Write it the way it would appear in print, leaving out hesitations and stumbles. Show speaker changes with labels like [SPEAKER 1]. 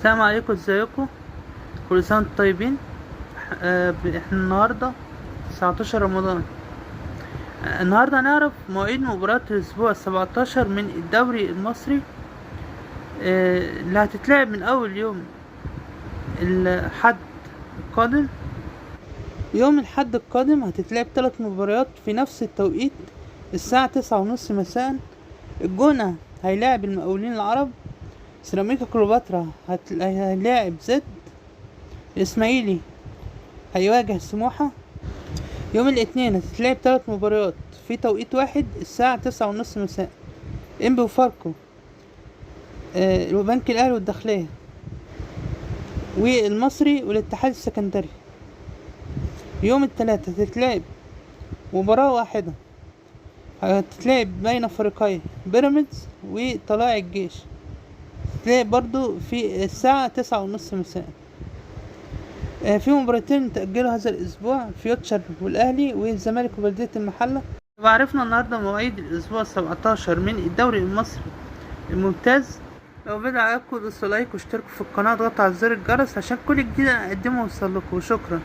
[SPEAKER 1] السلام عليكم، ازيكم؟ كل سنه وانتم طيبين. احنا النهارده 19 رمضان. النهارده هنعرف مواعيد مباريات الاسبوع 17 من الدوري المصري، اللي هتتلعب من اول يوم الحد القادم. يوم الحد القادم هتتلعب 3 مباريات في نفس التوقيت الساعة 9:30 مساء. الجونة هيلاعب المقاولين العرب، سيراميكا كليوباترا هيلاعب زد، الاسماعيلي هيواجه سموحة. يوم الاثنين هتتلعب 3 مباريات في توقيت واحد الساعة 9:30 مساء. انبي وفاركو، البنك الاهلي والداخلية، والمصري والاتحاد السكندري. يوم الثلاث هتتلعب مباراة واحدة، هتتلعب بين فريقين بيراميدز وطلائع الجيش، هتتلعب برضو في الساعة 9:30 مساء. في مباراتين تأجلوا هذا الأسبوع، فيوتشر والأهلي والزمالك وبلدية المحلة. وعرفنا النهاردة مواعيد الأسبوع 17 من الدوري المصري الممتاز. لو بدأ عليكم دوسوا لايك واشتركوا في القناة وضغطوا على زر الجرس عشان كل جديد أقدمه يوصلكوا، وشكرا.